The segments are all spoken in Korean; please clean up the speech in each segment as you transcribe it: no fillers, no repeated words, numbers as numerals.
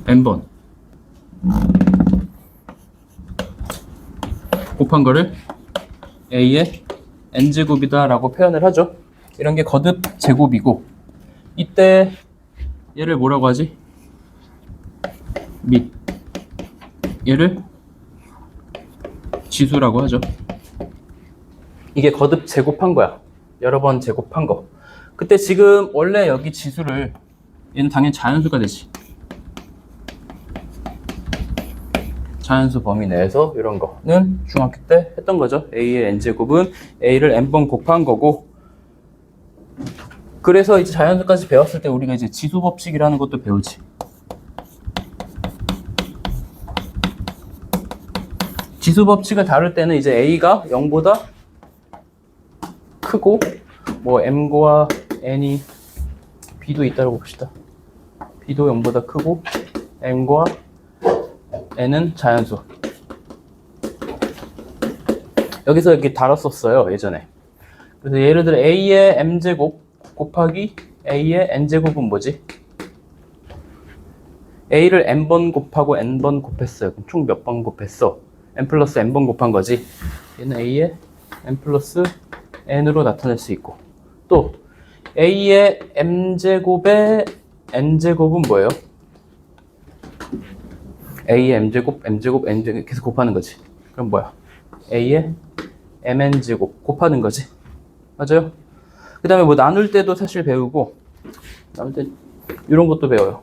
n번 곱한 거를 a의 n제곱이다 라고 표현을 하죠. 이런 게 거듭 제곱이고, 이때 얘를 뭐라고 하지? 및 얘를 지수라고 하죠. 이게 거듭 제곱한 거야. 여러 번 제곱한 거. 그때 지금 원래 여기 지수를, 얘는 당연히 자연수가 되지. 자연수 범위 내에서 이런 거는 중학교 때 했던 거죠. a의 n제곱은 a를 n번 곱한 거고, 그래서 이제 자연수까지 배웠을 때 우리가 이제 지수 법칙이라는 것도 배우지. 지수 법칙을 다룰 때는 이제 a가 0보다 크고, 뭐 m과 n이, b도 있다고 봅시다. b도 0보다 크고, m과 n은 자연수. 여기서 이렇게 다뤘었어요, 예전에. 그래서 예를 들어 a의 m제곱 곱하기 a의 n제곱은 뭐지? a를 n번 곱하고 n번 곱했어요. 그럼 총 몇 번 곱했어? n 플러스 n번 곱한 거지. 얘는 a의 n 플러스 n으로 나타낼 수 있고, 또 a의 m제곱의 n제곱은 뭐예요? a의 m제곱, m제곱, n제곱 계속 곱하는 거지. 그럼 뭐야? a의 mn제곱 곱하는 거지. 맞아요? 그 다음에 뭐 나눌 때도 사실 배우고, 나눌 때 이런 것도 배워요.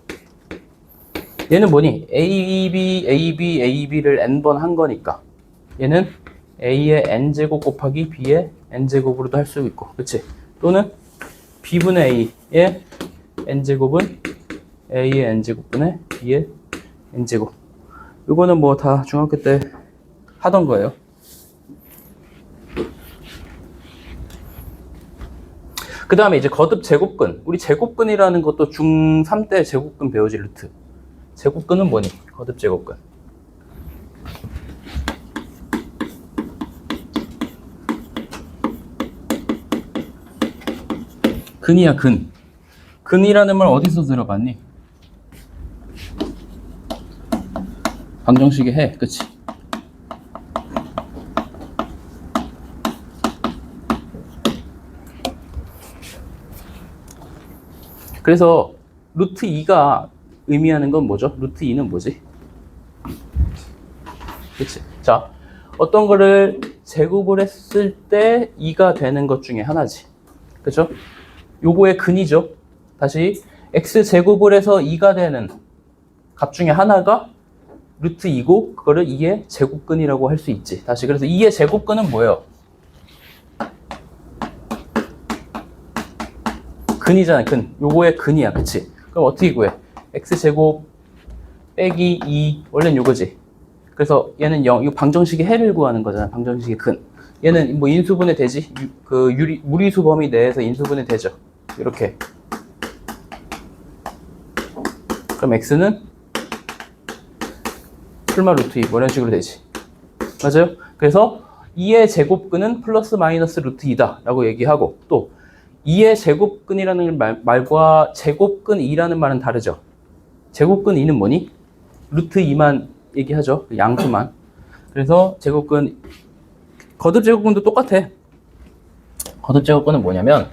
얘는 뭐니? AB를 n번 한 거니까 얘는 a의 n제곱 곱하기 b의 n제곱으로도 할 수 있고, 그치? 또는 b분의 a의 n제곱은 a의 n제곱분의 b의 n제곱. 이거는 뭐 다 중학교 때 하던 거예요. 그 다음에 이제 거듭 제곱근. 우리 제곱근이라는 것도 중3 때 제곱근 배우지, 루트. 제곱근은 뭐니? 거듭 제곱근. 근이야, 근. 근이라는 말 어디서 들어봤니? 방정식의 해, 그치? 그래서 루트 2가 의미하는 건 뭐죠? 루트 2는 뭐지? 그치? 자, 어떤 거를 제곱을 했을 때 2가 되는 것 중에 하나지. 그죠? 요거의 근이죠. 다시 x제곱을 해서 2가 되는 값 중에 하나가 루트 2고, 그거를 2의 제곱근이라고 할 수 있지. 다시, 그래서 2의 제곱근은 뭐예요? 근이잖아, 근. 요거의 근이야, 그치? 그럼 어떻게 구해? x제곱 빼기 2, 원래는 요거지. 그래서 얘는 0, 이거 방정식의 해를 구하는 거잖아, 방정식의 근. 얘는 뭐 인수분해 되지? 무리수 범위 내에서 인수분해 되죠. 이렇게. 그럼 x는 풀마 루트 2, 뭐 이런 식으로 되지. 맞아요? 그래서 2의 제곱근은 플러스 마이너스 루트 2다 라고 얘기하고, 또 2의 제곱근이라는 말과 제곱근 2라는 말은 다르죠. 제곱근 2는 뭐니? 루트 2만 얘기하죠. 양수만. 그래서 제곱근, 거듭 제곱근도 똑같아. 거듭 제곱근은 뭐냐면,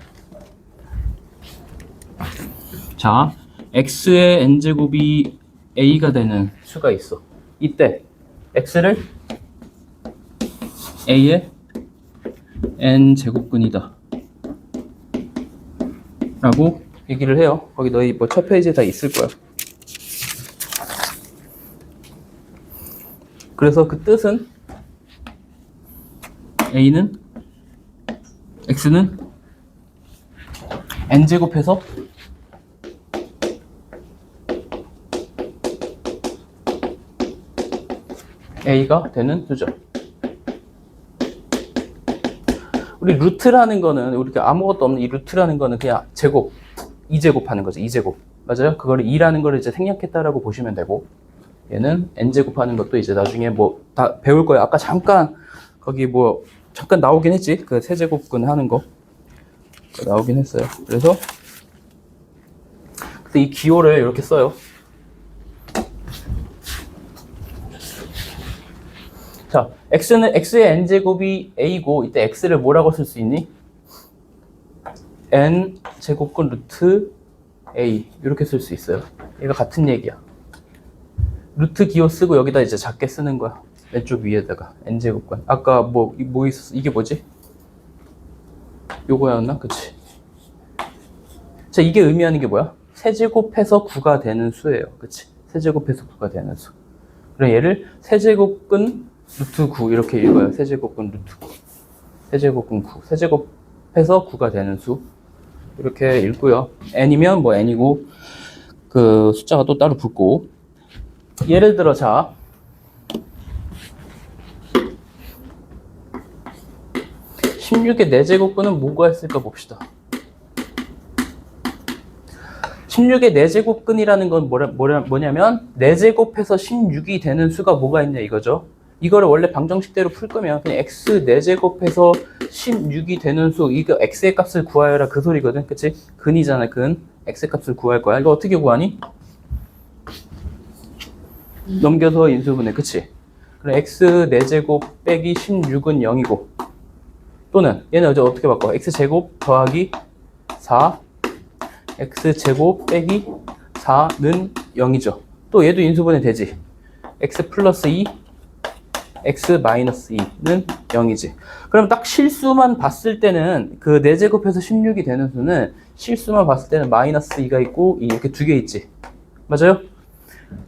자, x의 n제곱이 a가 되는 수가 있어. 이때 x를 a의 n제곱근이다 라고 얘기를 해요. 거기 너희 뭐 첫 페이지에 다 있을 거야. 그래서 그 뜻은 x는 n제곱해서 a가 되는 수죠. 우리 루트라는 거는, 우리가 아무것도 없는 이 루트라는 거는 그냥 제곱, 2제곱 하는 거죠. 2제곱. 맞아요? 그거를 2라는 거를 이제 생략했다라고 보시면 되고, 얘는 n제곱 하는 것도 이제 나중에 뭐 다 배울 거예요. 아까 잠깐 거기 뭐 잠깐 나오긴 했지. 그 세제곱근 하는 거 나오긴 했어요. 그래서 이 기호를 이렇게 써요. x의 n제곱이 a고 이때 x를 뭐라고 쓸 수 있니? n제곱근 루트 a 이렇게 쓸 수 있어요. 얘가 같은 얘기야. 루트 기호 쓰고 여기다 이제 작게 쓰는 거야. 왼쪽 위에다가 n제곱근. 아까 뭐 있었어? 이게 뭐지? 요거였나? 그치? 자, 이게 의미하는 게 뭐야? 세제곱해서 9가 되는 수예요. 그치? 세제곱해서 9가 되는 수. 그럼 얘를 세제곱근 루트 9 이렇게 읽어요. 세제곱근 루트 9. 세제곱근 9. 세제곱해서 9가 되는 수. 이렇게 읽고요. n이면 뭐 n이고 그 숫자가 또 따로 붙고. 예를 들어 자 16의 4제곱근은 뭐가 있을까 봅시다. 16의 4제곱근이라는 건 뭐냐면 4제곱해서 16이 되는 수가 뭐가 있냐 이거죠. 이거를 원래 방정식대로 풀 거면 그냥 x 4제곱해서 16이 되는 수, 이거 x의 값을 구하여라 그 소리거든. 그치? 근이잖아, 근. x의 값을 구할 거야. 이거 어떻게 구하니? 넘겨서 인수분해. 그치? 그럼 x 4제곱 빼기 16은 0이고 또는 얘는 이제 어떻게 바꿔? x제곱 더하기 4 x제곱 빼기 4는 0이죠. 또 얘도 인수분해 되지. x 플러스 2 x 마이너스 2는 0이지. 그럼 딱 실수만 봤을 때는 그 4제곱해서 16이 되는 수는 실수만 봤을 때는 마이너스 2가 있고 2 이렇게 두 개 있지. 맞아요?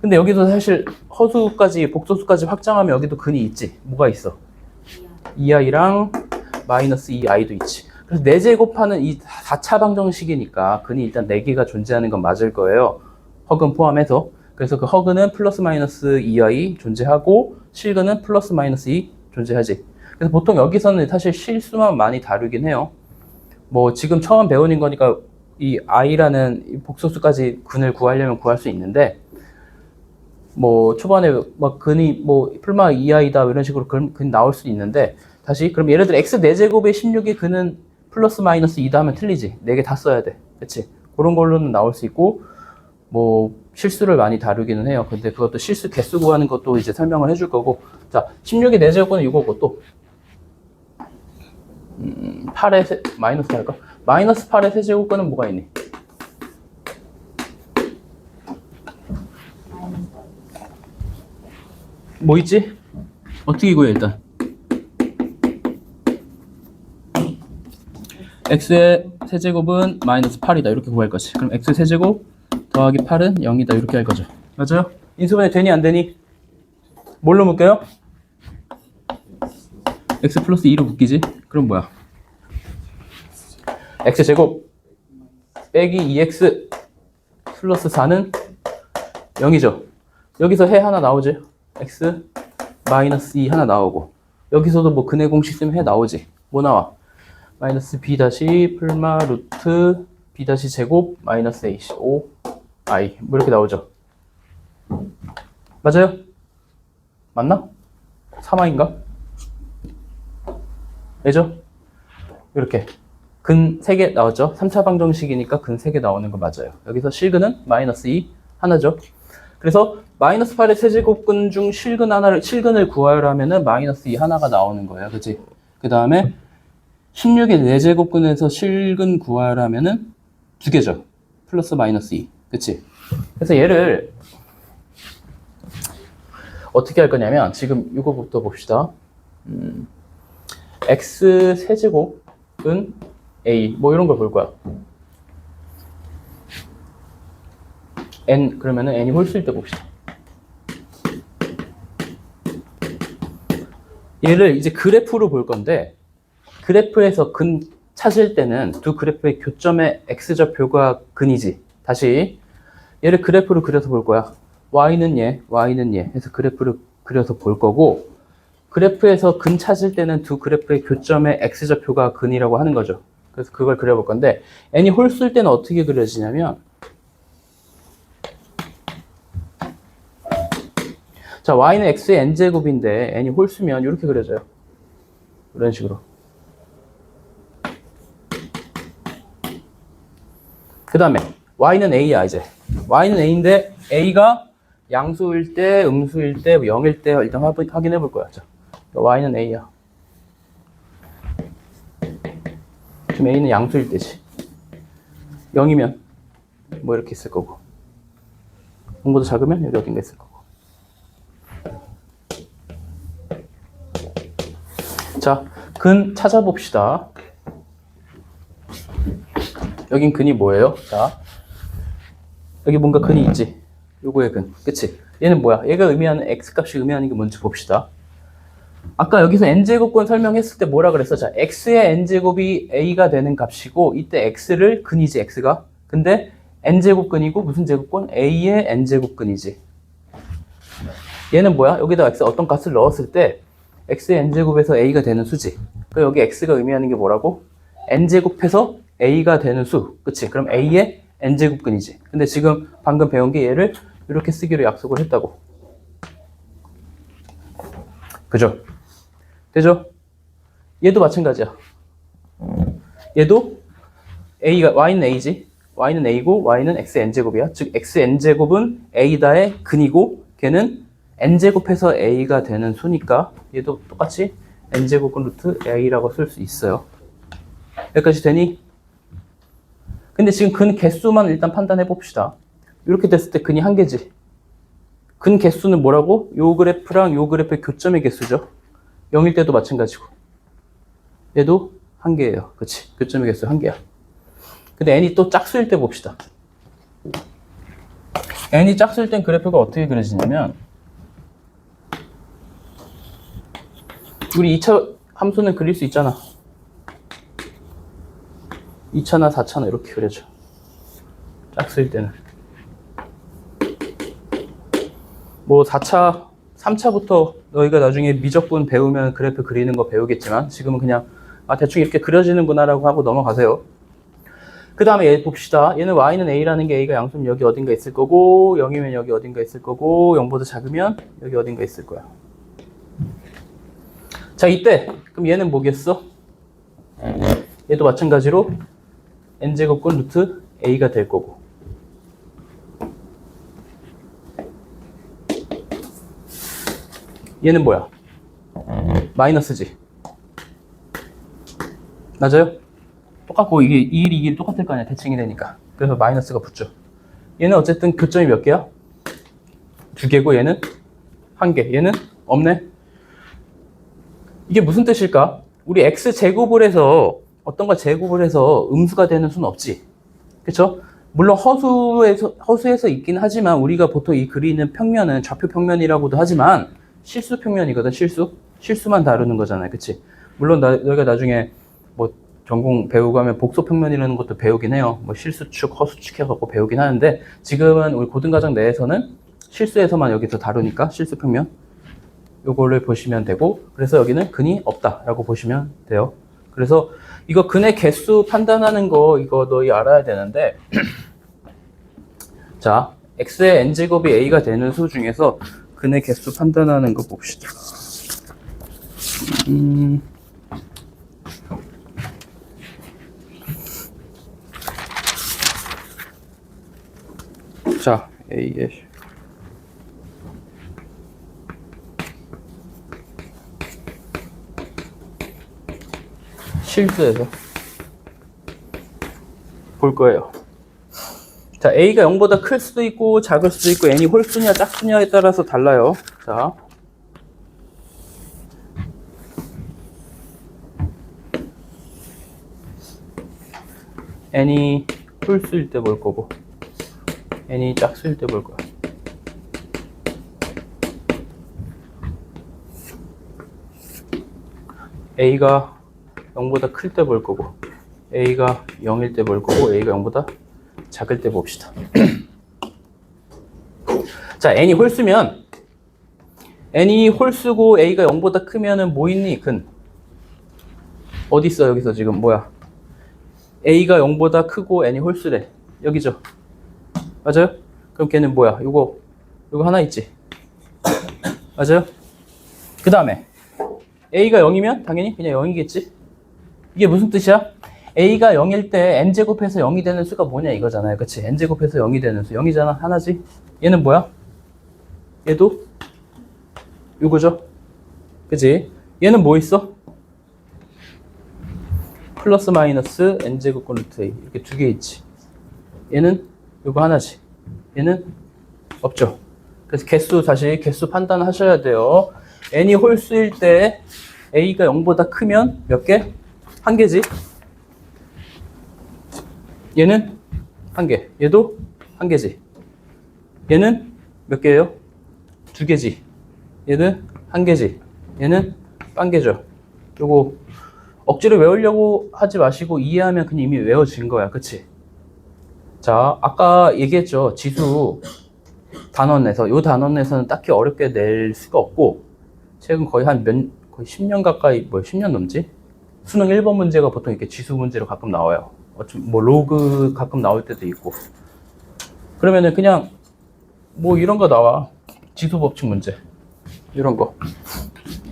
근데 여기도 사실 허수까지 복소수까지 확장하면 여기도 근이 있지. 뭐가 있어? 2i랑 마이너스 2i도 있지. 그래서 4제곱하는 이 4차 방정식이니까 근이 일단 4개가 존재하는 건 맞을 거예요. 허근 포함해서. 그래서 그 허근은 플러스 마이너스 2i 존재하고 실근은 플러스 마이너스 2 존재하지. 그래서 보통 여기서는 사실 실수만 많이 다루긴 해요. 뭐 지금 처음 배우는 거니까 이 i라는 복소수까지 근을 구하려면 구할 수 있는데 뭐 초반에 막 근이 뭐 풀마 2i다 이런 식으로 근 나올 수 있는데 다시 그럼 예를 들어 x 4제곱의 16의 근은 플러스 마이너스 2다 하면 틀리지. 4개 다 써야 돼. 그치? 그런 걸로는 나올 수 있고 뭐 실수를 많이 다루기는 해요. 근데 그것도 실수 개수 구하는 것도 이제 설명을 해줄 거고. 자, 16의 4제곱은 이거고 또 8의 마이너스 할까? 마이너스 8의 세제곱근은 뭐가 있니? 뭐 있지? 어떻게 구해 일단? x의 세제곱은 마이너스 8이다 이렇게 구할 거지. 그럼 x 세제곱 더하기 8은 0이다 이렇게 할 거죠. 맞아요? 인수분해 되니 안 되니? 뭘로 묶여요? x 플러스 2로 묶이지? 그럼 뭐야? x제곱 빼기 2x 플러스 4는 0이죠. 여기서 해 하나 나오지? x 마이너스 2 하나 나오고 여기서도 뭐 근의 공식 쓰면 해 나오지. 뭐 나와? 마이너스 b 다시 풀마 루트 b 다시 제곱 마이너스 a 5 i 뭐 이렇게 나오죠. 맞아요? 맞나? 3i인가? 왜죠? 이렇게 근 3개 나왔죠. 3차 방정식이니까 근 3개 나오는 거 맞아요. 여기서 실근은 마이너스 2 하나죠. 그래서 마이너스 8의 세제곱근 중 실근을 구하려면은 마이너스 2 하나가 나오는 거예요. 그치? 그 다음에 16의 4제곱근에서 실근 구하려면은 2개죠. 플러스 마이너스 2. 그치? 그래서 얘를 어떻게 할 거냐면 지금 이거부터 봅시다. x 세제곱은 a 뭐 이런 걸 볼 거야. n 그러면은 n이 홀수일 때 봅시다. 얘를 이제 그래프로 볼 건데 그래프에서 근 찾을 때는 두 그래프의 교점의 x좌표가 근이지. 다시 얘를 그래프로 그려서 볼 거야. y는 얘, y는 얘 해서 그래프를 그려서 볼 거고 그래프에서 근 찾을 때는 두 그래프의 교점의 x좌표가 근이라고 하는 거죠. 그래서 그걸 그려볼 건데 n이 홀수일 때는 어떻게 그려지냐면 자, y는 x의 n제곱인데 n이 홀수면 이렇게 그려져요. 이런 식으로. 그 다음에 y는 a야 이제. y는 a인데 a가 양수일 때, 음수일 때, 0일 때 일단 확인해 볼 거야. 자, y는 a야. 지금 a는 양수일 때지. 0이면 뭐 이렇게 있을 거고, 0보다 작으면 여기 어딘가 있을 거고. 자, 근 찾아봅시다. 여긴 근이 뭐예요? 자, 여기 뭔가 근이 있지? 요거의 근, 그치? 얘는 뭐야? 얘가 의미하는 x값이 의미하는 게 뭔지 봅시다. 아까 여기서 n제곱권 설명했을 때 뭐라 그랬어? 자, x의 n제곱이 a가 되는 값이고, 이때 x를 근이지, x가. 근데 n제곱근이고 무슨 제곱권? a의 n제곱근이지. 얘는 뭐야? 여기다 x 어떤 값을 넣었을 때 x의 n제곱에서 a가 되는 수지. 그럼 여기 x가 의미하는 게 뭐라고? n제곱해서 a가 되는 수. 그치? 그럼 a의 n제곱근이지. 근데 지금 방금 배운 게 얘를 이렇게 쓰기로 약속을 했다고. 그죠? 되죠? 얘도 마찬가지야. 얘도 a가, y는 a지. y는 a고 y는 xn제곱이야. 즉 xn제곱은 a다의 근이고 걔는 n제곱해서 a가 되는 수니까 얘도 똑같이 n제곱은 루트 a라고 쓸 수 있어요. 여기까지 되니? 근데 지금 근 개수만 일단 판단해 봅시다. 이렇게 됐을 때 근이 한 개지. 근 개수는 뭐라고? 요 그래프랑 요 그래프의 교점의 개수죠. 0일 때도 마찬가지고. 얘도 한 개예요. 그치? 교점의 개수 한 개야. 근데 n이 또 짝수일 때 봅시다. n이 짝수일 땐 그래프가 어떻게 그려지냐면, 우리 2차 함수는 그릴 수 있잖아. 2차나 4차나 이렇게 그려져. 짝수일 때는. 뭐 4차, 3차부터 너희가 나중에 미적분 배우면 그래프 그리는 거 배우겠지만 지금은 그냥 대충 이렇게 그려지는구나 라고 하고 넘어가세요. 그 다음에 얘 봅시다. 얘는 y는 a라는 게 a가 양수면 여기 어딘가 있을 거고 0이면 여기 어딘가 있을 거고 0보다 작으면 여기 어딘가 있을 거야. 자, 이때 그럼 얘는 뭐겠어? 얘도 마찬가지로 n제곱권 루트 a가 될 거고, 얘는 뭐야? 마이너스지. 맞아요? 똑같고 이게 2일, 2일 똑같을 거 아니야. 대칭이 되니까. 그래서 마이너스가 붙죠. 얘는 어쨌든 교점이 몇 개야? 2개고 얘는 1개. 얘는 없네. 이게 무슨 뜻일까? 우리 x제곱을 해서 어떤 걸 제곱을 해서 음수가 되는 수는 없지. 그쵸? 물론 허수에서 있긴 하지만 우리가 보통 이 그리는 평면은 좌표 평면이라고도 하지만 실수 평면이거든. 실수만 다루는 거잖아요. 그치? 물론 너희가 나중에 뭐 전공 배우고 하면 복소 평면이라는 것도 배우긴 해요. 뭐 실수축, 허수축 해갖고 배우긴 하는데 지금은 우리 고등과정 내에서는 실수에서만 여기서 다루니까 실수 평면 요거를 보시면 되고, 그래서 여기는 근이 없다라고 보시면 돼요. 그래서 이거 근의 개수 판단하는 거 이거 너희 알아야 되는데 자, x의 n제곱이 a가 되는 수 중에서 근의 개수 판단하는 거 봅시다. 자, a의 실수에서 볼 거예요. 자, a가 0보다 클 수도 있고 작을 수도 있고 n이 홀수냐 짝수냐에 따라서 달라요. 자, n이 홀수일 때 볼 거고 n이 짝수일 때 볼 거야. a가 0보다 클 때 볼 거고 a가 0일 때 볼 거고 a가 0보다 작을 때 봅시다. 자, n이 홀수면 n이 홀수고 a가 0보다 크면은 뭐 있니? 근 어디 있어? 여기서 지금 뭐야? a가 0보다 크고 n이 홀수래. 여기죠. 맞아요? 그럼 걔는 뭐야? 요거 하나 있지. 맞아요? 그 다음에 a가 0이면 당연히 그냥 0이겠지. 이게 무슨 뜻이야? a가 0일 때 n제곱해서 0이 되는 수가 뭐냐 이거잖아요. 그치? n제곱해서 0이 되는 수 0이잖아. 하나지. 얘는 뭐야? 얘도 요거죠. 그치? 얘는 뭐 있어? 플러스 마이너스 n제곱권 루트 a 이렇게 두 개 있지. 얘는 요거 하나지. 얘는 없죠. 그래서 다시 개수 판단하셔야 돼요. n이 홀수일 때 a가 0보다 크면 몇 개? 한 개지. 얘는 한 개. 얘도 한 개지. 얘는 몇 개예요? 두 개지. 얘는 한 개지. 얘는 한 개죠. 요거 억지로 외우려고 하지 마시고 이해하면 그냥 이미 외워진 거야. 그치? 자, 아까 얘기했죠. 지수 단원에서. 요 단원에서는 딱히 어렵게 낼 수가 없고, 최근 거의 거의 10년 가까이, 10년 넘지? 수능 1번 문제가 보통 이렇게 지수 문제로 가끔 나와요. 로그 가끔 나올 때도 있고. 그러면은 그냥, 이런 거 나와. 지수 법칙 문제. 이런 거.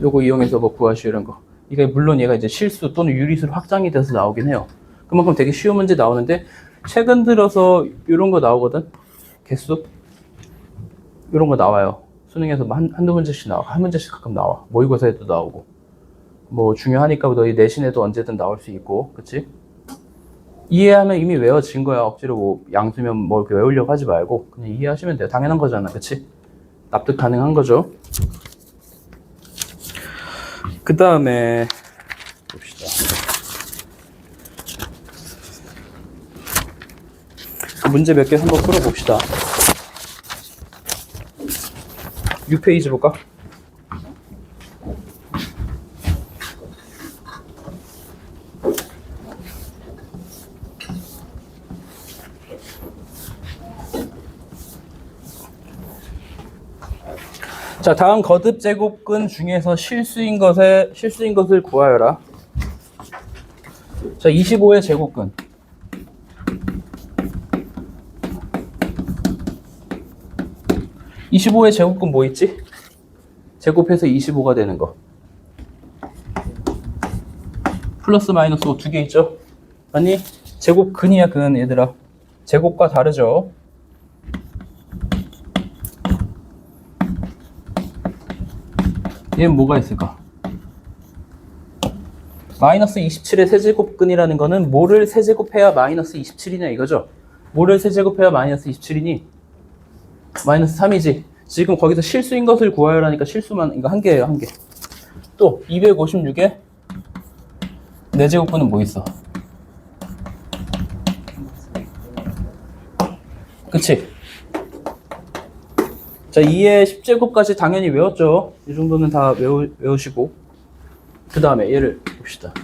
요거 이용해서 구하시오, 이런 거. 이게 물론 얘가 이제 실수 또는 유리수로 확장이 돼서 나오긴 해요. 그만큼 되게 쉬운 문제 나오는데, 최근 들어서 이런 거 나오거든? 개수? 이런 거 나와요. 수능에서 한두 문제씩 나와. 한 문제씩 가끔 나와. 모의고사에도 나오고. 중요하니까 너희 내신에도 언제든 나올 수 있고, 그치? 이해하면 이미 외워진 거야. 억지로 양수면 이렇게 외우려고 하지 말고, 그냥 이해하시면 돼요. 당연한 거잖아. 그치? 납득 가능한 거죠. 그 다음에, 봅시다. 문제 몇 개 한번 풀어봅시다. 6페이지 볼까? 자, 다음 거듭 제곱근 중에서 실수인 것을 구하여라. 자, 25의 제곱근. 25의 제곱근 뭐 있지? 제곱해서 25가 되는 거. 플러스 마이너스 두 개 있죠? 아니, 제곱근이야, 근, 얘들아. 제곱과 다르죠? 얘는 뭐가 있을까? 마이너스 27의 세제곱근이라는 거는 뭐를 세제곱해야 마이너스 27이냐 이거죠? 뭐를 세제곱해야 마이너스 27이니? 마이너스 3이지. 지금 거기서 실수인 것을 구하여라니까 실수만 이거 한 개예요, 한 개. 또 256에 4제곱근은 뭐 있어? 그치? 자, 2의 10제곱까지 당연히 외웠죠. 이 정도는 다 외우시고. 그 다음에 얘를 봅시다.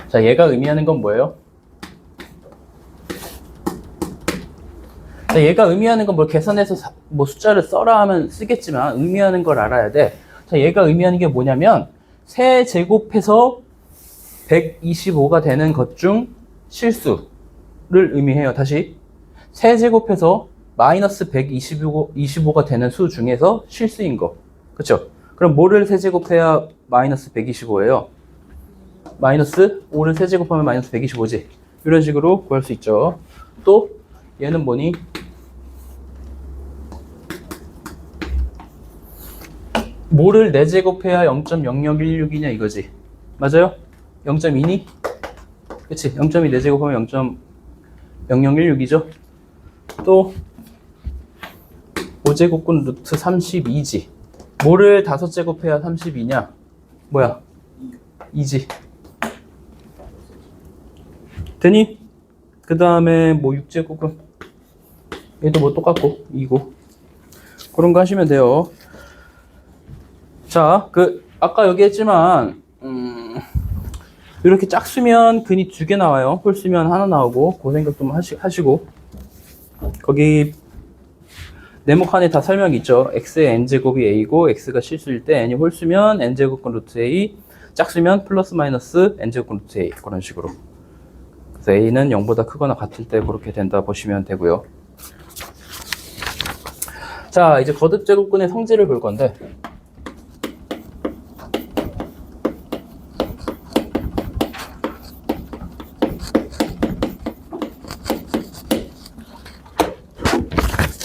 자, 얘가 의미하는 건 뭐예요? 자, 얘가 의미하는 건 계산해서 숫자를 써라 하면 쓰겠지만 의미하는 걸 알아야 돼. 자, 얘가 의미하는 게 뭐냐면 세제곱해서 125가 되는 것 중 실수를 의미해요. 다시 세제곱해서 마이너스 125가 되는 수 중에서 실수인 거. 그쵸? 그럼 뭐를 세제곱해야 마이너스 125예요? 마이너스 5를 세제곱하면 마이너스 125지. 이런 식으로 구할 수 있죠. 또 얘는 뭐니? 뭐를 4제곱해야 0.0016이냐 이거지. 맞아요? 0.2니? 그치? 0.2 4제곱하면 0.0016이죠? 또 5제곱근 루트 32지. 뭐를 5제곱해야 32냐? 뭐야? 2지. 되니? 그 다음에 6제곱은 얘도 똑같고 2고 그런 거 하시면 돼요. 자, 아까 여기 했지만 이렇게 짝수면 근이 2개 나와요. 홀수면 하나 나오고 그 생각 좀 하시고 거기 네모 칸에 다 설명이 있죠. x의 n제곱이 a고 x가 실수일 때 n이 홀수면 n제곱근 루트 a, 짝수면 플러스 마이너스 n제곱근 루트 a 그런 식으로. 그래서 a는 0보다 크거나 같을 때 그렇게 된다 보시면 되고요. 자, 이제 거듭 제곱근의 성질을 볼 건데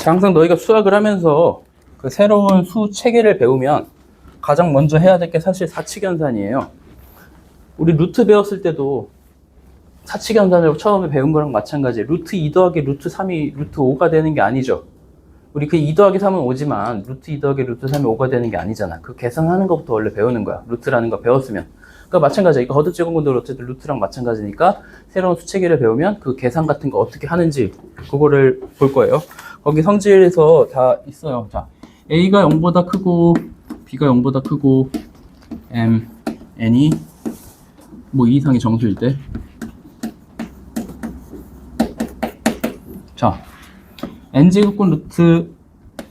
항상 너희가 수학을 하면서 그 새로운 수 체계를 배우면 가장 먼저 해야 될 게 사실 사칙연산이에요. 우리 루트 배웠을 때도 사칙연산을 처음에 배운 거랑 마찬가지예요. 루트 2 더하기 루트 3이 루트 5가 되는 게 아니죠. 우리 그 2 더하기 3은 5지만 루트 2 더하기 루트 3이 5가 되는 게 아니잖아. 그 계산하는 것부터 원래 배우는 거야. 루트라는 거 배웠으면. 그러니까 마찬가지야. 이거 허드제곱근도 어쨌든 루트랑 마찬가지니까 새로운 수체계를 배우면 그 계산 같은 거 어떻게 하는지 그거를 볼 거예요. 거기 성질에서 다 있어요. 자, A가 0보다 크고 B가 0보다 크고 N이 뭐 2 이상의 정수일 때 자, N제곱근 루트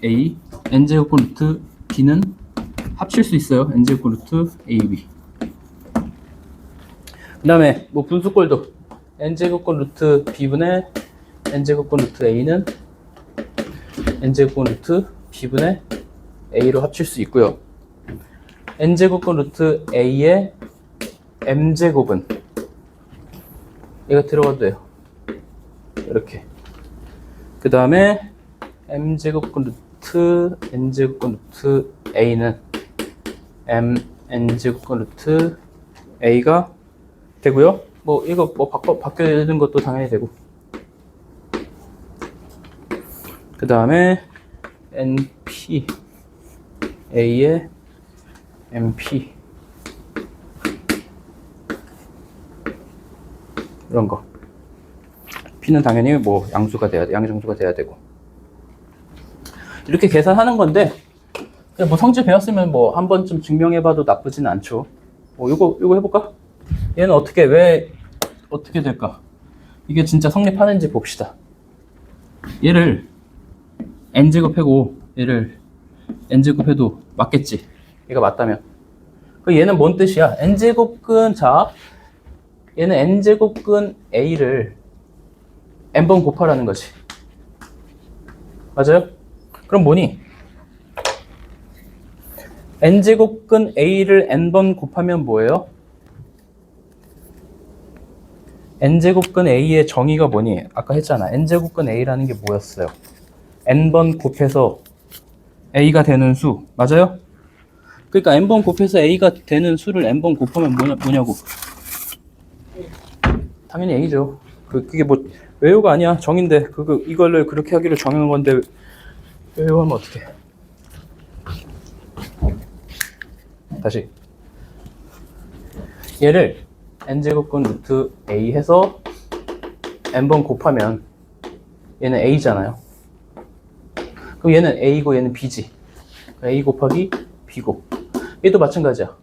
A, N제곱근 루트 B는 합칠 수 있어요. N제곱근 루트 AB. 그 다음에 뭐 분수꼴도 N제곱근 루트 B분의 N제곱근 루트 A는 N제곱근 루트 B분의 A로 합칠 수 있고요. N제곱근 루트 A의 M제곱은 얘가 들어가도 돼요. 이렇게. 그 다음에 M제곱근 루트 N제곱근 루트 A는 N제곱근 루트 A가 되고요. 뭐 이거 뭐 바뀌는 것도 당연히 되고. 그 다음에 NP A의 MP 이런 거. P는 당연히 뭐 양정수가 돼야 되고. 이렇게 계산하는 건데 뭐 성질 배웠으면 뭐 한 번쯤 증명해봐도 나쁘진 않죠. 뭐 이거 해볼까? 얘는 왜 어떻게 될까? 이게 진짜 성립하는지 봅시다. 얘를 n제곱하고 얘를 n제곱해도 맞겠지. 얘가 맞다면. 그 얘는 뭔 뜻이야? n제곱근 자 얘는 n제곱근 a를 n번 곱하라는 거지. 맞아요? 그럼 뭐니? n제곱근 a를 n번 곱하면 뭐예요? n제곱근 a의 정의가 뭐니? 아까 했잖아. n제곱근 a라는 게 뭐였어요? n번 곱해서 a가 되는 수. 맞아요? 그러니까 n번 곱해서 a가 되는 수를 n번 곱하면 뭐냐고. 당연히 a죠. 그게 뭐 외우가 아니야. 정인데 이거를 그렇게 하기로 정한 건데 외우하면 어떡해. 다시 얘를 n제곱근 루트 a 해서 n번 곱하면 얘는 a잖아요. 그럼 얘는 a고 얘는 b지. a 곱하기 b고 얘도 마찬가지야.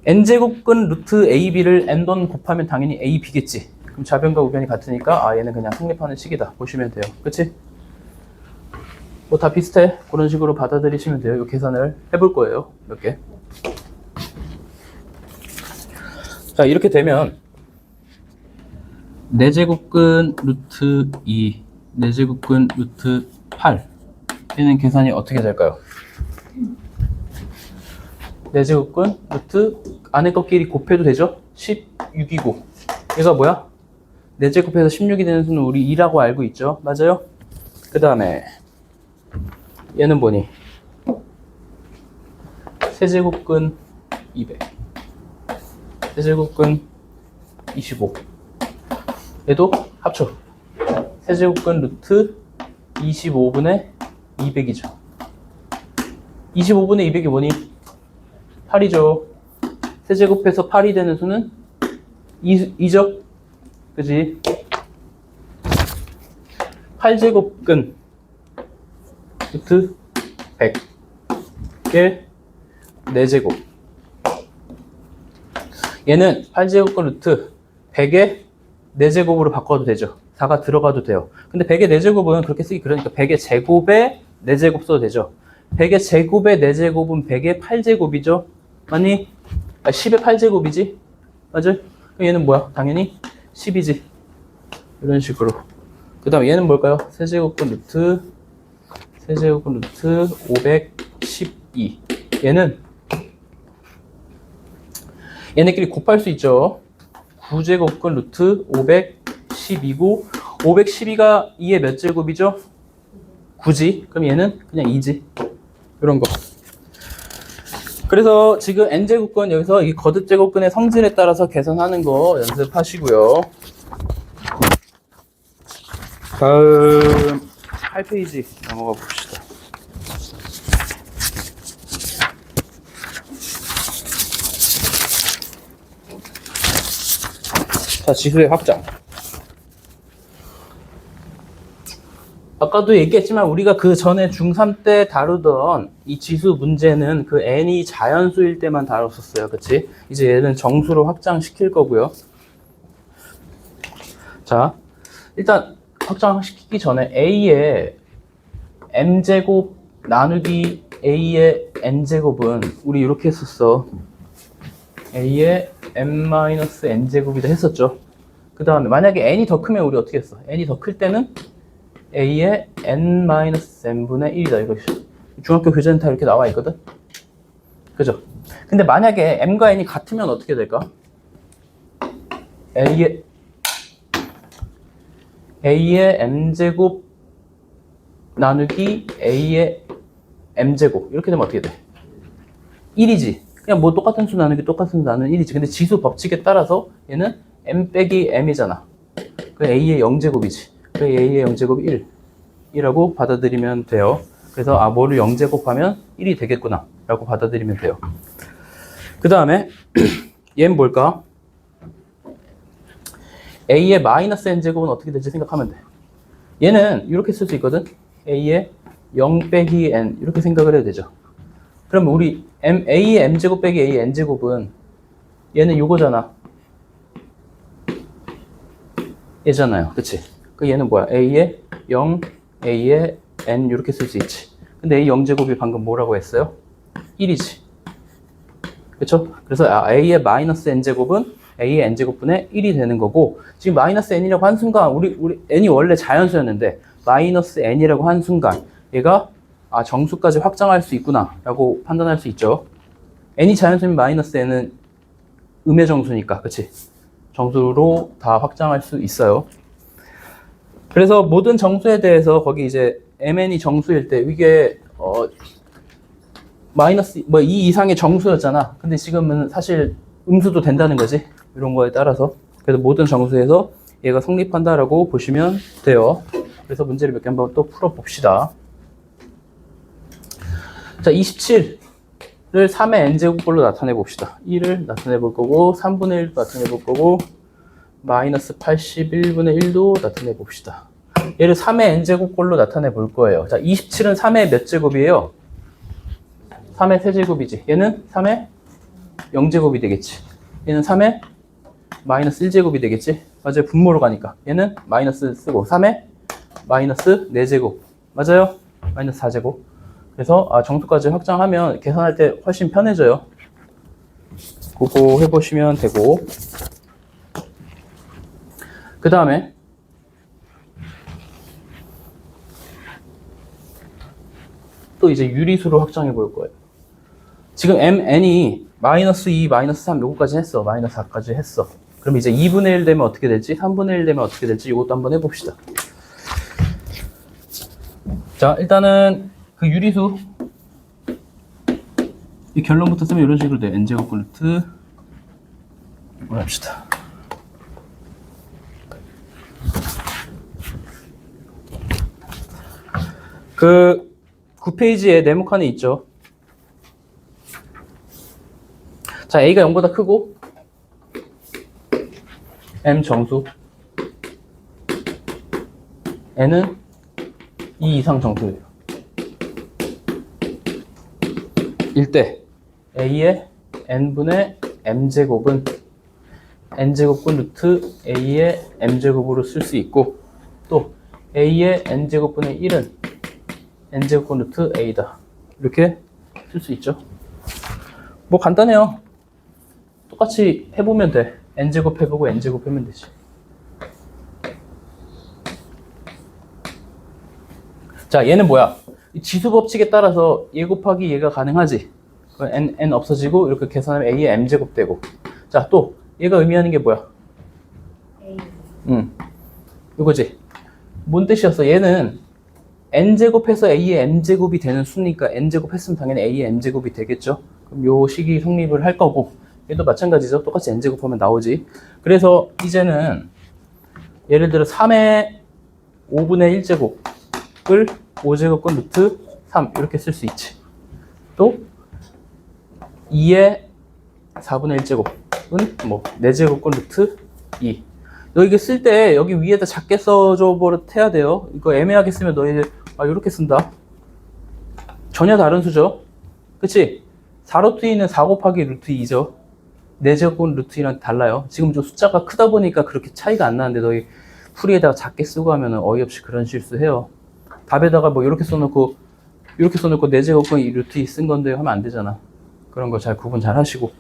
n제곱근 루트 ab를 n번 곱하면 당연히 ab겠지. 그럼 좌변과 우변이 같으니까 얘는 그냥 성립하는 식이다 보시면 돼요. 그치? 뭐 다 비슷해. 그런 식으로 받아들이시면 돼요. 이 계산을 해볼 거예요. 몇 개. 자, 이렇게 되면 4제곱근 루트 2, 4제곱근 루트 8 얘는 계산이 어떻게 될까요? 4제곱근 루트 안에 것끼리 곱해도 되죠? 16이고 얘가 뭐야? 4제곱해서 16이 되는 수는 우리 2라고 알고 있죠? 맞아요? 그 다음에 얘는 뭐니? 세제곱근 200 세제곱근 25 얘도 합쳐 세제곱근 루트 25분의 200이죠 25분의 200이 뭐니? 8이죠 세제곱해서 8이 되는 수는 2죠? 그지? 8제곱근 루트 100의 4제곱 얘는 8제곱근 루트 100의 4제곱으로 바꿔도 되죠. 4가 들어가도 돼요. 근데 100의 4제곱은 그렇게 쓰기 그러니까 100의 제곱에 4제곱 써도 되죠. 100의 제곱에 4제곱은 100의 8제곱이죠. 맞니? 10의 8제곱이지? 맞아? 얘는 뭐야? 당연히 10이지. 이런 식으로. 그 다음 얘는 뭘까요? 세제곱근 루트 512. 얘네끼리 곱할 수 있죠. 9제곱근 루트 512고 512가 2의 몇 제곱이죠? 9지. 그럼 얘는 그냥 2지. 이런 거. 그래서 지금 n제곱근 여기서 이 거듭제곱근의 성질에 따라서 계산하는 거 연습하시고요. 다음 8페이지 넘어가 봅시다. 자, 지수의 확장. 아까도 얘기했지만 우리가 그 전에 중3 때 다루던 이 지수 문제는 그 n이 자연수일 때만 다뤘었어요. 그치? 이제 얘는 정수로 확장시킬 거고요. 자, 일단 확장시키기 전에 a의 m제곱 나누기 a의 n제곱은 우리 이렇게 했었어. a의 m-n제곱이다 했었죠. 그 다음에 만약에 n이 더 크면 우리 어떻게 했어? n이 더 클 때는 a의 n-n분의 1이다 이것이. 중학교 교재는 다 이렇게 나와 있거든. 그죠? 근데 만약에 m과 n이 같으면 어떻게 될까? a의 m제곱 나누기 a의 m제곱 이렇게 되면 어떻게 돼? 1이지. 그냥 뭐 똑같은 수 나누기 똑같은 수 나누는 1이지. 근데 지수 법칙에 따라서 얘는 m 빼기 m이잖아. 그 a의 0제곱이지. 그 a의 0제곱이 1이라고 받아들이면 돼요. 그래서 뭐를 0제곱하면 1이 되겠구나 라고 받아들이면 돼요. 그 다음에 얘는 뭘까? a의 마이너스 n제곱은 어떻게 될지 생각하면 돼. 얘는 이렇게 쓸 수 있거든. a의 0 빼기 n 이렇게 생각을 해도 되죠. 그럼 우리 a의 m제곱 빼기 a의 n제곱은 얘는 요거잖아. 얘잖아요. 그치? 그 얘는 뭐야? a의 0, a의 n 이렇게 쓸 수 있지. 근데 a 0제곱이 방금 뭐라고 했어요? 1이지. 그쵸? 그래서 a의 마이너스 n제곱은 a의 n제곱분의 1이 되는 거고, 지금 마이너스 n이라고 한 순간 우리 n이 원래 자연수였는데 마이너스 n이라고 한 순간 얘가 정수까지 확장할 수 있구나 라고 판단할 수 있죠. n이 자연수면 마이너스 n은 음의 정수니까, 그치? 정수로 다 확장할 수 있어요. 그래서 모든 정수에 대해서 거기 이제 mn이 정수일 때 이게 마이너스 2 이상의 정수였잖아. 근데 지금은 사실 음수도 된다는 거지. 이런 거에 따라서. 그래서 모든 정수에서 얘가 성립한다라고 보시면 돼요. 그래서 문제를 몇 개 한번 또 풀어봅시다. 자, 27을 3의 n제곱꼴로 나타내 봅시다. 1을 나타내 볼 거고, 3분의 1도 나타내 볼 거고, 마이너스 81분의 1도 나타내 봅시다. 얘를 3의 n제곱꼴로 나타내 볼 거예요. 자, 27은 3의 몇 제곱이에요? 3의 세제곱이지. 얘는 3의 0제곱이 되겠지. 얘는 3의 마이너스 1제곱이 되겠지. 맞아요. 분모로 가니까. 얘는 마이너스 쓰고 3의 마이너스 4제곱. 맞아요. 마이너스 4제곱. 그래서 정수까지 확장하면 계산할 때 훨씬 편해져요. 그거 해보시면 되고, 그 다음에 또 이제 유리수로 확장해 볼 거예요. 지금 mn이 마이너스 2, 마이너스 3 요거까지 했어. 마이너스 4까지 했어. 그럼 이제 2분의 1 되면 어떻게 될지, 3분의 1 되면 어떻게 될지 이것도 한번 해봅시다. 자, 일단은 그 유리수 이 결론부터 쓰면 이런 식으로 돼. n제곱 루트 이걸 합시다. 그 9페이지에 네모 칸이 있죠. 자, a가 0보다 크고 m 정수, n은 2 이상 정수예요. 일 때 a의 n분의 m제곱은 n제곱분 루트 a의 m제곱으로 쓸 수 있고, 또 a의 n제곱분의 1은 n제곱분 루트 a다. 이렇게 쓸 수 있죠. 뭐 간단해요. 똑같이 해보면 돼. n제곱 해보고 n제곱 하면 되지. 자, 얘는 뭐야? 지수 법칙에 따라서 얘 곱하기 얘가 가능하지. n 없어지고 이렇게 계산하면 a의 m제곱 되고. 자, 또 얘가 의미하는 게 뭐야? A. 이거지. 뭔 뜻이었어? 얘는 n제곱해서 a의 m제곱이 되는 수니까 n제곱 했으면 당연히 a의 m제곱이 되겠죠. 그럼 요 식이 성립을 할 거고, 얘도 마찬가지죠. 똑같이 n제곱하면 나오지. 그래서 이제는 예를 들어 3의 5분의 1제곱을 5제곱권 루트 3 이렇게 쓸 수 있지. 또 2의 4분의 1제곱은 뭐 4제곱권 루트 2. 너 이게 쓸 때 여기 위에다 작게 써줘 버릇해야 돼요. 이거 애매하게 쓰면 너 이제 이렇게 쓴다. 전혀 다른 수죠. 그치? 4 루트 2는 4 곱하기 루트 2죠. 4제곱권 루트 2랑 달라요. 지금 좀 숫자가 크다 보니까 그렇게 차이가 안 나는데 너희 풀이에다가 작게 쓰고 하면 어이없이 그런 실수해요. 답에다가 뭐 이렇게 써놓고 4제곱권 루트 2 쓴 건데 하면 안 되잖아. 그런 거 잘 구분 잘 하시고.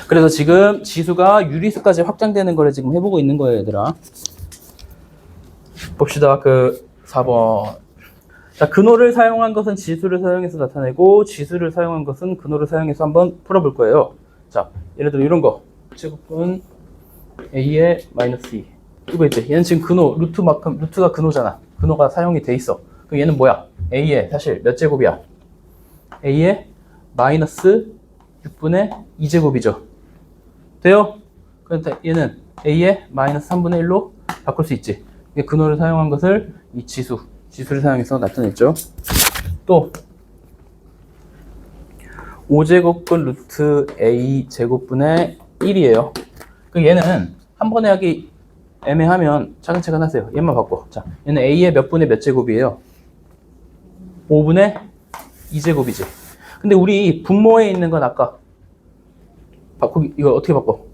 그래서 지금 지수가 유리수까지 확장되는 거를 지금 해보고 있는 거예요, 얘들아. 봅시다. 그 4번. 자, 근호를 사용한 것은 지수를 사용해서 나타내고 지수를 사용한 것은 근호를 사용해서 한번 풀어볼 거예요. 자, 예를 들어 이런 거. 제곱은 a의 마이너스 2. 이거 있지? 얘는 지금 근호, 루트가 근호잖아. 근호가 사용이 돼 있어. 그럼 얘는 뭐야? a의 사실 몇 제곱이야? a의 마이너스 6분의 2제곱이죠. 돼요? 그러니까 얘는 a의 마이너스 3분의 1로 바꿀 수 있지. 근호를 사용한 것을 이 지수를 사용해서 나타냈죠. 또 5제곱분 루트 a 제곱분의 1이에요. 얘는 한 번에 하기 애매하면 차근차근 하세요. 얘만 바꿔. 자, 얘는 a의 몇 분의 몇 제곱이에요? 5분의 2제곱이지. 근데 우리 분모에 있는 건 아까 이거 어떻게 바꿔?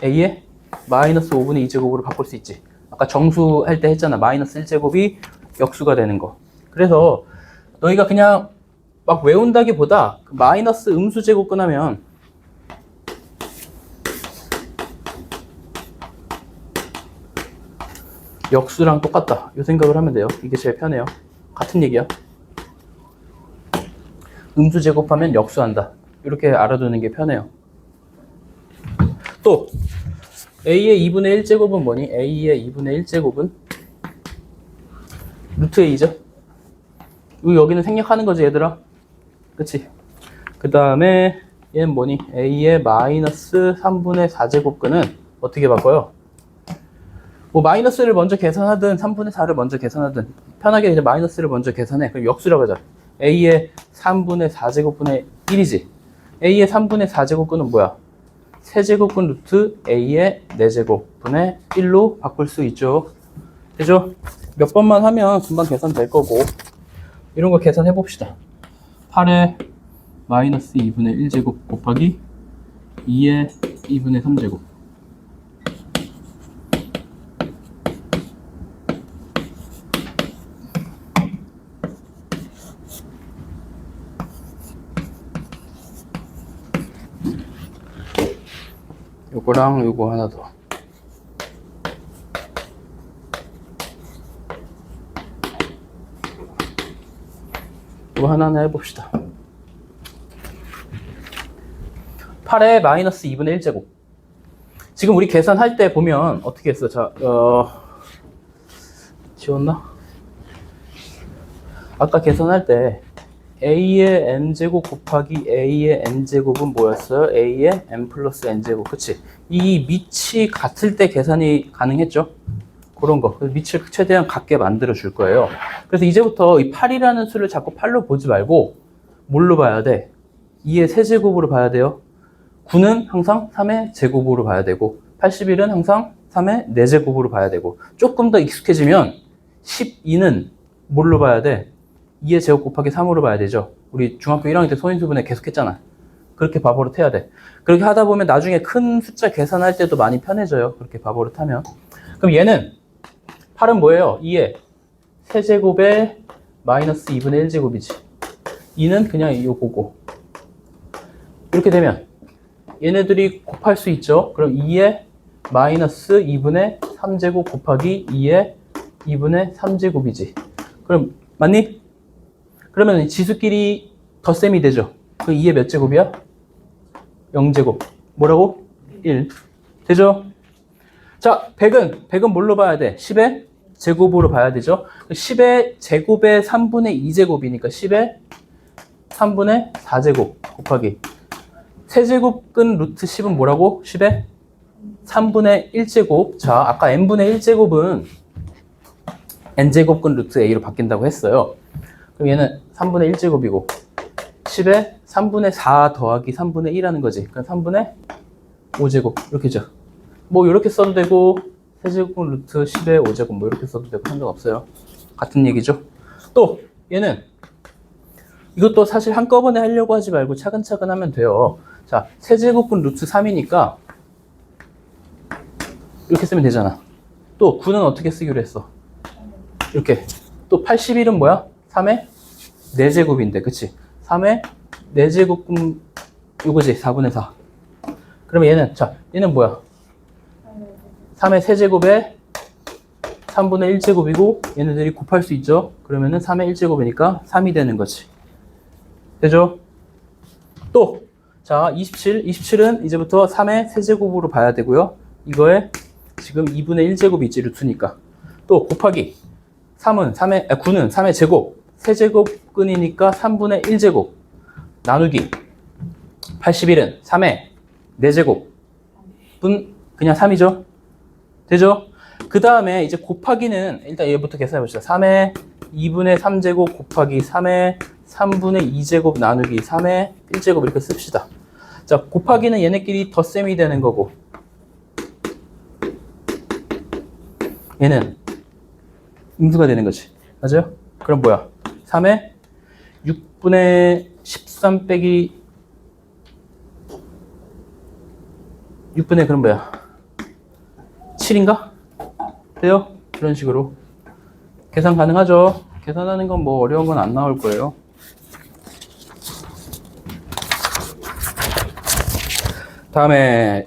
a의 마이너스 5분의 2제곱으로 바꿀 수 있지. 아까 정수할 때 했잖아. 마이너스 1제곱이 역수가 되는 거. 그래서 너희가 그냥 막 외운다기보다 마이너스 음수 제곱 끝나면 역수랑 똑같다. 이 생각을 하면 돼요. 이게 제일 편해요. 같은 얘기야. 음수 제곱하면 역수한다. 이렇게 알아두는 게 편해요. 또 a의 2분의 1제곱은 뭐니? a의 2분의 1제곱은 루트 a죠. 여기는 생략하는 거지, 얘들아. 그치? 그 다음에 얘는 뭐니? a의 마이너스 3분의 4제곱근은 어떻게 바꿔요? 뭐 마이너스를 먼저 계산하든 3분의 4를 먼저 계산하든 편하게 이제 마이너스를 먼저 계산해. 그럼 역수라고 하자. a의 3분의 4제곱분의 1이지. a의 3분의 4제곱근은 뭐야? 세제곱분 루트 a의 4제곱분의 1로 바꿀 수 있죠. 되죠? 몇 번만 하면 금방 계산될 거고. 이런 거 계산해 봅시다. 8의 마이너스 2분의 1제곱 곱하기 2의 2분의 3제곱. 요거랑 요거 하나 더. 이거 하나는 해봅시다. 8의 마이너스 2분의 1제곱. 지금 우리 계산할 때 보면 어떻게 했어? 자, 지웠나? 아까 계산할 때 a의 m제곱 곱하기 a의 n제곱은 뭐였어요? a의 m 플러스 n제곱. 그치? 이 밑이 같을 때 계산이 가능했죠? 그런 거. 그래서 밑을 최대한 같게 만들어 줄 거예요. 그래서 이제부터 이 8이라는 수를 자꾸 8로 보지 말고 뭘로 봐야 돼? 2의 세제곱으로 봐야 돼요. 9는 항상 3의 제곱으로 봐야 되고 81은 항상 3의 4제곱으로 봐야 되고 조금 더 익숙해지면 12는 뭘로 봐야 돼? 2의 제곱 곱하기 3으로 봐야 되죠. 우리 중학교 1학년 때 소인수분해 계속 했잖아. 그렇게 바버릇 해야 돼. 그렇게 하다 보면 나중에 큰 숫자 계산할 때도 많이 편해져요. 그렇게 바버릇 하면. 그럼 얘는 8은 뭐예요? 2의 세제곱에 마이너스 2분의 1제곱이지. 2는 그냥 이거고. 이렇게 되면 얘네들이 곱할 수 있죠. 그럼 2의 마이너스 2분의 3제곱 곱하기 2의 2분의 3제곱이지. 그럼 맞니? 그러면 지수끼리 덧셈이 되죠. 그럼 2의 몇 제곱이야? 0제곱. 뭐라고? 1. 되죠? 자, 100은 뭘로 봐야 돼? 10의 제곱으로 봐야 되죠. 10의 제곱의 3분의 2제곱이니까 10의 3분의 4제곱 곱하기 세제곱근 루트 10은 뭐라고? 10의 3분의 1제곱. 자, 아까 n분의 1제곱은 n제곱근 루트 a로 바뀐다고 했어요. 그럼 얘는 3분의 1제곱이고 10의 3분의 4 더하기 3분의 1 하는 거지. 그럼 3분의 5제곱 이렇게죠. 뭐 이렇게 써도 되고 세제곱근 루트 10의 5제곱 뭐 이렇게 써도 되고 상관없어요. 같은 얘기죠. 또 얘는 이것도 사실 한꺼번에 하려고 하지 말고 차근차근 하면 돼요. 자, 세제곱근 루트 3이니까 이렇게 쓰면 되잖아. 또 9는 어떻게 쓰기로 했어? 이렇게. 또 81은 뭐야? 3의 4제곱인데, 그치? 3의 4제곱근 이거지, 4분의 4. 그러면 얘는, 자, 얘는 뭐야? 3의 세제곱에 3분의 1제곱이고 얘네들이 곱할 수 있죠? 그러면은 3의 1제곱이니까 3이 되는 거지. 되죠? 또, 자, 27은 이제부터 3의 세제곱으로 봐야 되고요. 이거에 지금 2분의 1제곱이 있지, 루트니까. 또 곱하기 9는 3의 제곱. 세제곱근이니까 3분의 1제곱. 나누기 81은 3의 4제곱. 분 그냥 3이죠? 되죠? 그 다음에 이제 곱하기는 일단 얘부터 계산해 봅시다. 3의 2분의 3제곱 곱하기 3의 3분의 2제곱 나누기 3의 1제곱 이렇게 씁시다. 자, 곱하기는 얘네끼리 덧셈이 되는 거고 얘는 음수가 되는 거지. 맞아요? 그럼 뭐야? 3의 6분의 13 빼기 6분의 그럼 뭐야? 7인가? 돼요? 이런 식으로 계산 가능하죠? 계산하는 건 뭐 어려운 건 안 나올 거예요. 다음에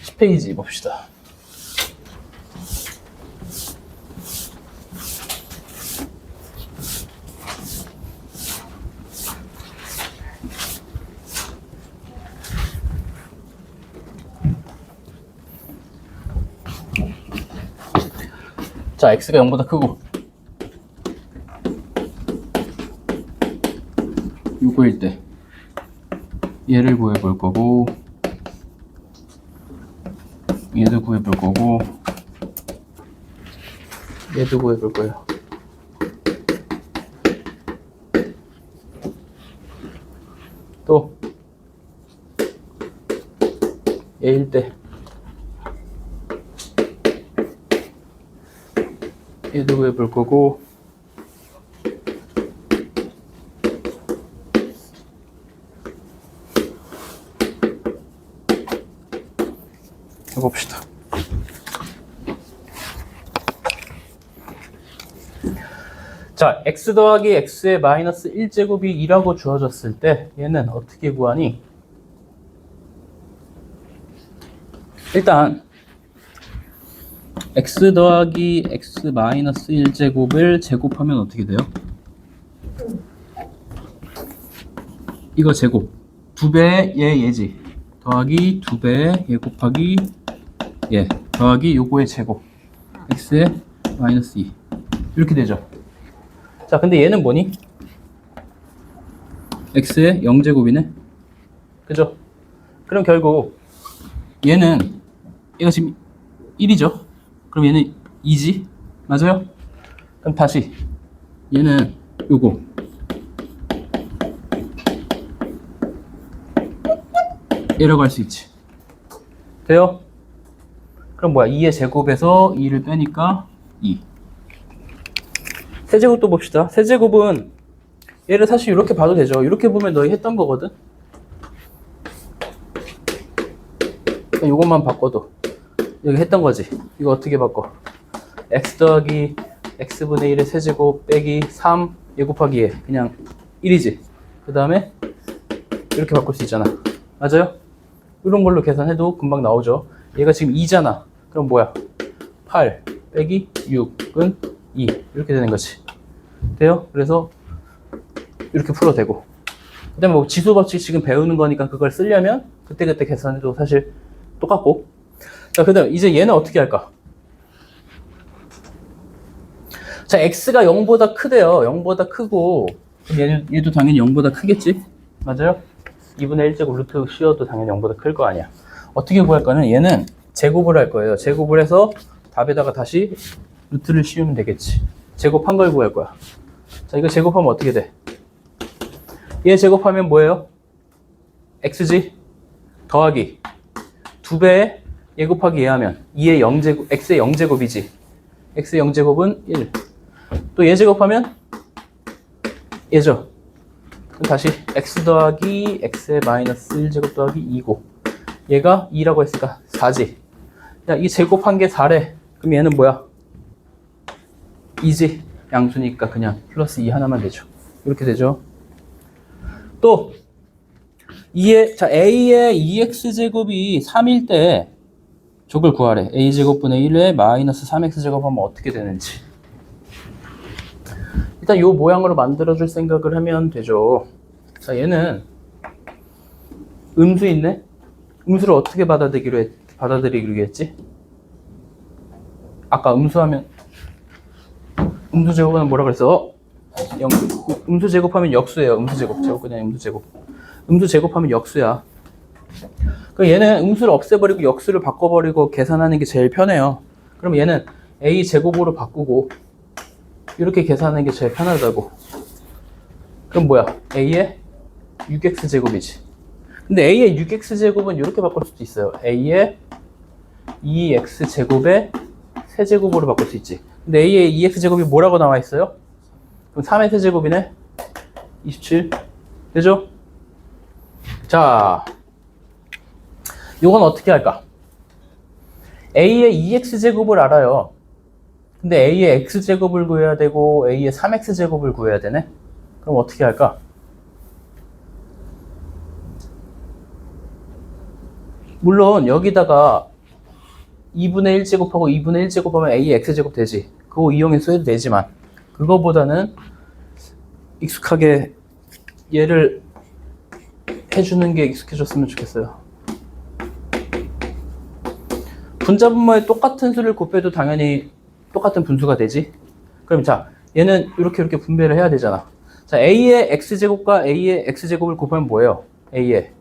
10페이지 봅시다. 자, x가 0보다 크고 6호일 때 얘를 구해볼 거고 얘도 구해볼 거고 얘도 구해볼 거예요. 또 얘일 때 얘도 구해볼 거고 해봅시다. 자, x 더하기 x의 마이너스 1제곱이 2라고 주어졌을 때 얘는 어떻게 구하니? 일단 x 더하기 x 마이너스 1제곱을 제곱하면 어떻게 돼요? 이거 제곱 2배 얘지 더하기 2배 얘 곱하기 얘 더하기 요거의 제곱 x의 마이너스 2 이렇게 되죠. 자, 근데 얘는 뭐니? x의 0제곱이네. 그죠? 그럼 결국 얘는 얘가 지금 1이죠. 그럼 얘는 2지. 맞아요? 그럼 다시 얘는 요거 얘라고 할 수 있지. 돼요? 그럼 뭐야? 2의 제곱에서 2를 빼니까 2. 세제곱도 봅시다. 세제곱은 얘를 사실 이렇게 봐도 되죠. 이렇게 보면 너희 했던 거거든. 이것만 바꿔도 여기 했던 거지. 이거 어떻게 바꿔? x 더하기 x분의 1의 세제곱 빼기 3 얘 곱하기 얘 그냥 1이지. 그 다음에 이렇게 바꿀 수 있잖아. 맞아요? 이런 걸로 계산해도 금방 나오죠. 얘가 지금 2잖아. 그럼 뭐야? 8 빼기 6은 2 이렇게 되는 거지. 돼요? 그래서 이렇게 풀어도 되고 그 다음에 뭐 지수 법칙 지금 배우는 거니까 그걸 쓰려면 그때그때 계산해도 사실 똑같고. 자, 그 다음에 이제 얘는 어떻게 할까? 자, x가 0보다 크대요. 0보다 크고 그럼 얘도 당연히 0보다 크겠지? 맞아요? 2분의 1제곱 루트 씌워도 당연히 0보다 클 거 아니야. 어떻게 구할 거는 얘는 제곱을 할 거예요. 제곱을 해서 답에다가 다시 루트를 씌우면 되겠지. 제곱한 걸 구할 거야. 자, 이거 제곱하면 어떻게 돼? 얘 제곱하면 뭐예요? x지? 더하기 2배에 얘 곱하기 얘 하면 2의 0제곱, x의 0제곱이지. x의 0제곱은 1. 또 얘 제곱하면 얘죠. 그럼 다시 x 더하기 x의 마이너스 1제곱 더하기 2고 얘가 2라고 했으니까 4지. 야, 이 제곱한 게 4래. 그럼 얘는 뭐야? 2지. 양수니까 그냥 플러스 2 하나만 되죠. 이렇게 되죠. 또 자, a의 2x제곱이 3일 때 저걸 구하래. a제곱분의 1에 마이너스 3x제곱 하면 어떻게 되는지. 일단 이 모양으로 만들어줄 생각을 하면 되죠. 자, 얘는 음수 있네? 음수를 어떻게 받아들이기로 했지? 아까 음수하면 음수 제곱은 뭐라 그랬어? 음수 제곱하면 역수예요. 음수 제곱. 제곱 그냥 음수 제곱. 음수 제곱하면 역수야. 그럼 얘는 음수를 없애버리고 역수를 바꿔버리고 계산하는 게 제일 편해요. 그럼 얘는 a 제곱으로 바꾸고 이렇게 계산하는 게 제일 편하다고. 그럼 뭐야? a의 6x 제곱이지. 근데 a의 6x 제곱은 이렇게 바꿀 수도 있어요. a의 2x 제곱의 세제곱으로 바꿀 수 있지. 근데 a의 2x 제곱이 뭐라고 나와 있어요? 그럼 3의 세제곱이네? 27. 되죠? 자, 요건 어떻게 할까? a의 2x제곱을 알아요. 근데 a의 x제곱을 구해야 되고 a의 3x제곱을 구해야 되네? 그럼 어떻게 할까? 물론 여기다가 2분의 1제곱하고 2분의 1제곱하면 a의 x제곱 되지. 그거 이용해서 해도 되지만 그거보다는 익숙하게 얘를 해주는 게 익숙해졌으면 좋겠어요. 분자분모에 똑같은 수를 곱해도 당연히 똑같은 분수가 되지. 그럼 자, 얘는 이렇게 분배를 해야 되잖아. 자, a의 x제곱과 a의 x제곱을 곱하면 뭐예요? a의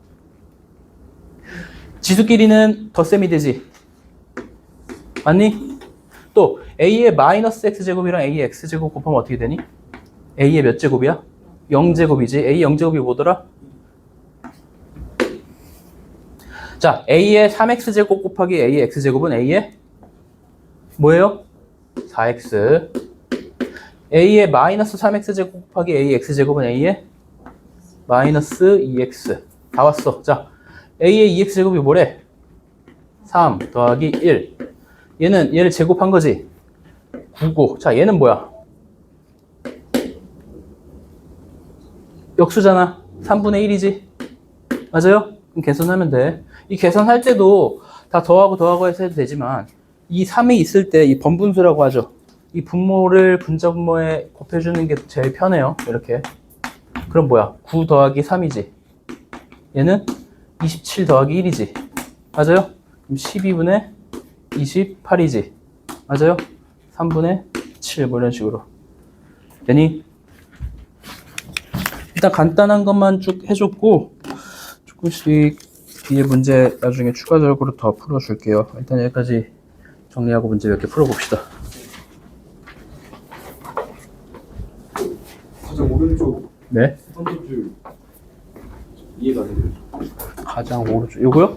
지수끼리는 덧셈이 되지. 맞니? 또 a의 마이너스 x제곱이랑 a의 x제곱 곱하면 어떻게 되니? a의 몇 제곱이야? 0제곱이지. a 0제곱이 뭐더라? 자, a의 3x제곱 곱하기 a의 x제곱은 a의 뭐예요? 4x. a의 마이너스 3x제곱 곱하기 a의 x제곱은 a의 마이너스 2x. 다 왔어. 자, a의 2x제곱이 뭐래? 3 더하기 1. 얘를 제곱한 거지? 9고. 자, 얘는 뭐야? 역수잖아. 3분의 1이지. 맞아요? 그럼 계산하면 돼. 이 계산할 때도 다 더하고 해서 해도 되지만 이 3이 있을 때 이 번분수라고 하죠. 이 분모를 분자 분모에 곱해주는 게 제일 편해요. 이렇게. 그럼 뭐야? 9 더하기 3이지. 얘는 27 더하기 1이지. 맞아요? 그럼 12분의 28이지. 맞아요? 3분의 7 뭐 이런 식으로. 되니? 일단 간단한 것만 쭉 해줬고 조금씩 뒤에 문제 나중에 추가적으로 더 풀어줄게요. 일단 여기까지 정리하고 문제 몇 개 풀어봅시다. 가장 오른쪽 네? 첫 번째 줄 이해가 안 돼요. 가장 오른쪽 요거요?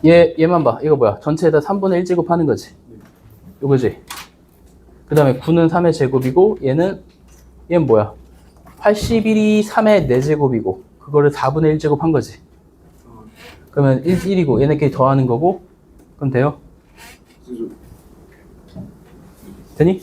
얘만 봐. 이거 뭐야? 전체에다 3분의 1제곱 하는 거지. 요거지. 그 다음에 9는 3의 제곱이고 얘는 뭐야? 81이 3의 4제곱이고 그거를 4분의 1제곱 한 거지. 그러면 1이고 얘네끼리 더하는 거고 그럼 돼요? 되니?